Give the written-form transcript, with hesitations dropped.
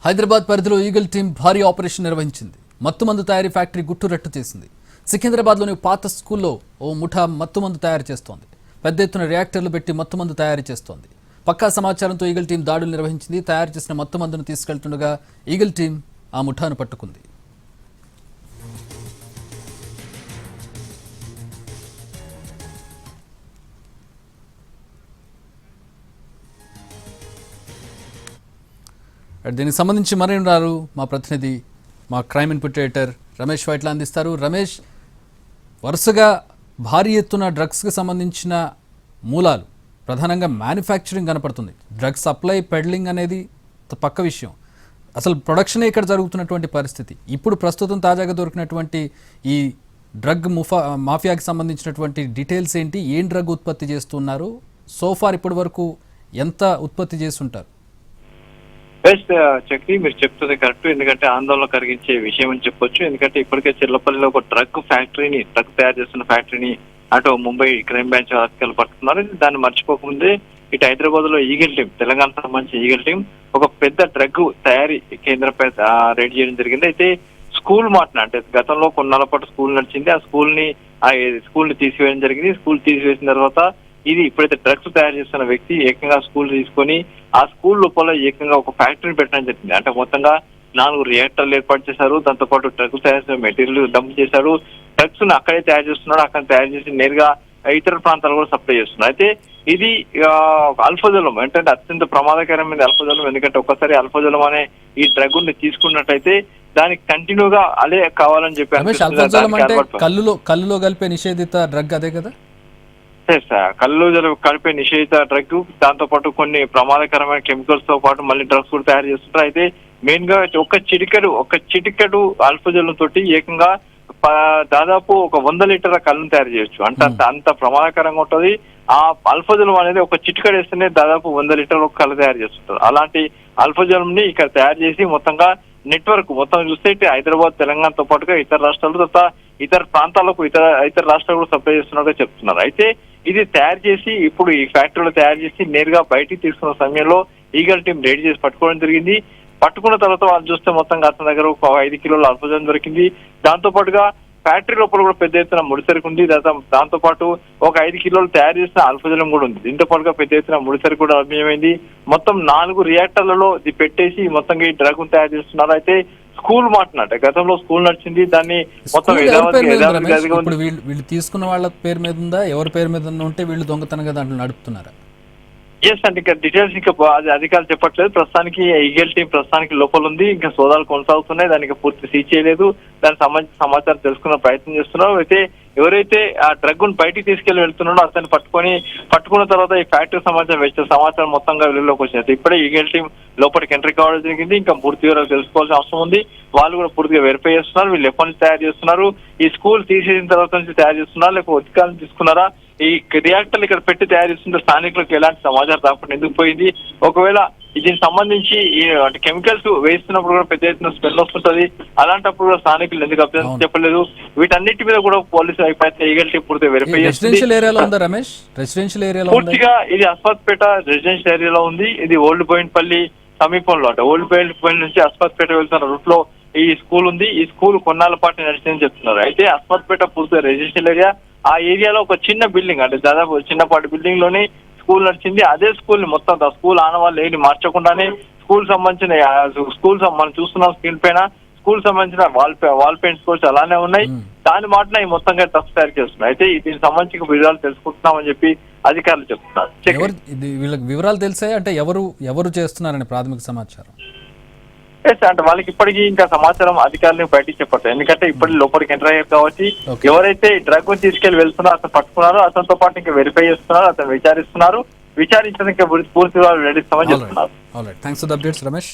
హైదరాబాద్ పరిధిలో eagle team భారీ operation నిర్వహించింది. మత్తుమందు తయారీ ఫ్యాక్టరీ గుట్టురట్టు చేసింది. సికింద్రాబాద్లోని పాత స్కూల్లో ఓ ముఠా మత్తుమందు తయారు చేస్తోంది. పెద్ద ఎత్తున రియాక్టర్లు పెట్టి మత్తుమందు తయారు చేస్తోంది. పక్కా సమాచారంతో ఈగల్ టీం దాడులు నిర్వహించింది. తయారు చేసిన మత్తుమందును తీసుకెళ్తుండగా ఈగల్ టీం ఆ ముఠాను పట్టుకుంది. దీనికి సంబంధించి మరేంటారు మా ప్రతినిధి, మా crime input editor Ramesh Vaitla అందిస్తారు. రమేష్, వరుసగా భారీ ఎత్తున డ్రగ్స్కి సంబంధించిన మూలాలు, ప్రధానంగా మ్యానుఫ్యాక్చరింగ్ కనపడుతుంది. డ్రగ్స్ సప్లై, పెడ్లింగ్ అనేది పక్క విషయం, అసలు ప్రొడక్షనే ఇక్కడ జరుగుతున్నటువంటి పరిస్థితి. ఇప్పుడు ప్రస్తుతం తాజాగా దొరికినటువంటి ఈ డ్రగ్ మాఫియాకి సంబంధించినటువంటి డీటెయిల్స్ ఏంటి? ఏం డ్రగ్ ఉత్పత్తి చేస్తున్నారు? సోఫార్ ఇప్పటి వరకు ఎంత ఉత్పత్తి చేస్తుంటారు? బెస్ట్ చక్రి, మీరు చెప్తుంది కరెక్ట్. ఎందుకంటే ఆందోళన కలిగించే విషయం అని చెప్పొచ్చు. ఎందుకంటే ఇప్పటికే చిల్లపల్లిలో ఒక డ్రగ్ తయారు చేస్తున్న ఫ్యాక్టరీని అటు ముంబై క్రైమ్ బ్రాంచ్ అధికారులు పట్టుకున్నారు. దాన్ని మర్చిపోకముందే ఇటు హైదరాబాద్ లో ఈగల్ టీం, తెలంగాణ సంబంధించిన ఈగల్ టీం ఒక పెద్ద డ్రగ్ తయారీ కేంద్రంపై రైడ్ చేయడం జరిగింది. అయితే స్కూల్ అంటే గతంలో కొన్నాళ్ళ పాటు స్కూల్ నడిచింది. ఆ స్కూల్ ని తీసివేయడం జరిగింది. స్కూల్ తీసివేసిన తర్వాత ఇది ఇప్పుడైతే డ్రగ్స్ తయారు చేస్తున్న వ్యక్తి ఏకంగా స్కూల్ తీసుకొని ఆ స్కూల్ లోపల ఏకంగా ఒక ఫ్యాక్టరీని పెట్టడం జరిగింది. అంటే మొత్తంగా 4 రియాక్టర్లు ఏర్పాటు చేశారు. దాంతో పాటు డ్రగ్స్ తయారు చేసిన మెటీరియల్ డంప్ చేశారు. డ్రగ్స్ ను అక్కడే తయారు చేస్తున్నారు. అక్కడ తయారు చేసి నేరుగా ఇతర ప్రాంతాలు కూడా సప్లై చేస్తున్నారు. అయితే ఇది అల్ఫజలం, అంటే అత్యంత ప్రమాదకరమైన అల్ఫజలం. ఎందుకంటే ఒక్కసారి అల్ఫజలం అనే ఈ డ్రగ్ ని తీసుకున్నట్టయితే దానికి కంటిన్యూగా అదే కావాలని చెప్పి కల్లులో కలిపే నిషేధిత డ్రగ్ అదే కదా? కళ్ళు కలిపే నిషేధిత డ్రగ్, దాంతో పాటు కొన్ని ప్రమాదకరమైన కెమికల్స్ తో పాటు మళ్ళీ డ్రగ్స్ కూడా తయారు చేస్తుంటారు. అయితే మెయిన్ గా ఒక చిటికెడు అల్ఫజలం తోటి ఏకంగా దాదాపు 100 లీటర్ల కళ్ళను తయారు చేయొచ్చు. అంటే అంత ప్రమాదకరంగా ఉంటుంది. ఆ అల్ఫజలం అనేది ఒక చిటికెడు వేస్తేనే దాదాపు 100 లీటర్ల కళ్ళు తయారు చేస్తుంటారు. అలాంటి అల్ఫజలం ని ఇక్కడ తయారు చేసి మొత్తంగా నెట్వర్క్ మొత్తం చూస్తే హైదరాబాద్, తెలంగాణతో పాటుగా ఇతర రాష్ట్రాలు, తర్వాత ఇతర ప్రాంతాలకు ఇతర రాష్ట్రాలు కూడా సప్లై చేస్తున్నట్టుగా చెప్తున్నారు. అయితే ఇది తయారు చేసి ఇప్పుడు ఈ ఫ్యాక్టరీలో తయారు చేసి నేరుగా బయటికి తీసుకున్న సమయంలో ఈగల్ టీం రైడ్ చేసి పట్టుకోవడం జరిగింది. పట్టుకున్న తర్వాత వాళ్ళు చూస్తే మొత్తంగా అతని దగ్గర ఒక 5 కిలోల అల్ఫజలం దొరికింది. దాంతో పాటుగా ఫ్యాక్టరీ లోపల కూడా పెద్ద ఎత్తున ముడిసరుకు ఉంది. దాంతో పాటు ఒక 5 కిలోలు తయారు చేసిన అల్ఫజలం కూడా ఉంది. దీంతో పాటుగా పెద్ద ఎత్తున ముడిసరుకు కూడా లభ్యమైంది. మొత్తం 4 రియాక్టర్లలో ఇది పెట్టేసి మొత్తంగా ఈ డ్రగ్ తయారు చేస్తున్నారు. అయితే స్కూల్ గతంలో స్కూల్ నడిచింది. దాన్ని మొత్తం వీళ్ళు తీసుకున్న వాళ్ళ పేరు మీద ఉందా, ఎవరి పేరు మీద ఉంటే వీళ్ళు దొంగతనంగా దాంట్లో నడుపుతున్నారా? ఎస్ అంటే ఇంకా డీటెయిల్స్ ఇంకా అధికారులు చెప్పట్లేదు. ప్రస్తుతానికి ఈగల్ టీం ప్రస్తుతానికి లోపల ఉంది. ఇంకా సోదాలు కొనసాగుతున్నాయి. దానికి పూర్తి సీజ్ చేయలేదు. దానికి సంబంధించిన సమాచారం తెలుసుకునే ప్రయత్నం చేస్తున్నారు. అయితే ఎవరైతే ఆ డ్రగ్ ను బయటికి తీసుకెళ్లి వెళ్తున్నాడో అతన్ని పట్టుకున్న తర్వాత ఈ ఫ్యాక్టరీ సమాచారం మొత్తంగా వెలుగులోకి వచ్చింది. ఇప్పుడే ఈగల్ టీం లోపలికి ఎంట్రీ కావడం జరిగింది. ఇంకా పూర్తి వివరాలు తెలుసుకోవాల్సిన అవసరం ఉంది. వాళ్ళు కూడా పూర్తిగా వెరిఫై చేస్తున్నారు. వీళ్ళు ఎప్పటి నుంచి తయారు చేస్తున్నారు, ఈ స్కూల్ తీసేసిన తర్వాత నుంచి తయారు చేస్తున్నారు, లేకపోతే ఉత్కాలను తీసుకున్నారా, ఈ రియాక్టర్లు ఇక్కడ పెట్టి తయారు చేస్తుంటే స్థానికులకు ఎలాంటి సమాచారం రాకుండా ఎందుకు పోయింది, ఒకవేళ దీనికి సంబంధించి అంటే కెమికల్స్ వేస్తున్నప్పుడు కూడా పెద్ద ఎత్తున స్మెల్ వస్తుంటది, అలాంటప్పుడు కూడా స్థానికులు ఎందుకు అభ్యర్థం చెప్పలేదు, వీటన్నిటి మీద కూడా పోలీసు అయిపోతే ఈగల్ టీం పూర్తిగా వెరిఫై చేస్తుంది. పూర్తిగా ఇది అస్ఫాత్పేట రెసిడెన్షియల్ ఏరియాలో ఉంది. ఇది ఓల్డ్ బోయిన్పల్లి సమీపంలో, అంటే ఓల్డ్ బోయిన్పల్లి నుంచి అస్ఫాత్పేట వెళ్తున్న రూట్ లో ఈ స్కూల్ ఉంది. ఈ స్కూల్ కొన్నాళ్ళ పాటు నడిచిందని చెప్తున్నారు. అయితే అస్ఫాత్పేట పూర్తిగా రెసిడెన్షియల్ ఏరియా. ఆ ఏరియాలో ఒక చిన్న బిల్డింగ్, అంటే దాదాపు చిన్నపాటి బిల్డింగ్ లోని స్కూల్ నడిచింది. అదే స్కూల్ ని మొత్తం స్కూల్ ఆనవాళ్ళు ఏమి మార్చకుండానే స్కూల్ సంబంధించిన మనం చూస్తున్నాం స్క్రీన్ పైన స్కూల్ సంబంధించిన వాల్ పెయింట్స్ కూడా అలానే ఉన్నాయి. దాని మాటన మొత్తంగా డ్రగ్స్ తయారు చేస్తున్నాయి. అయితే దీనికి సంబంధించిన వివరాలు తెలుసుకుంటున్నామని చెప్పి అధికారులు చెప్తున్నారు. వీళ్ళకి వివరాలు తెలిసాయి అంటే ఎవరు చేస్తున్నారని ప్రాథమిక సమాచారం? అంటే వాళ్ళకి ఇప్పటికీ ఇంకా సమాచారం అధికారులు బయటికి చెప్పట్లేదు. ఎందుకంటే ఇప్పటి లోపలికి ఎంటర్ అయ్యారు కాబట్టి ఎవరైతే డ్రగ్ తీసుకెళ్లి వెళ్తున్నారో అతను పట్టుకున్నారో అతనితో పాటు ఇంకా వెరిఫై చేస్తున్నారు, అతను విచారించడానికి పూర్తి వివరాలు రెడీ ఇస్తామని చెప్తున్నారు. Thanks for the updates Ramesh.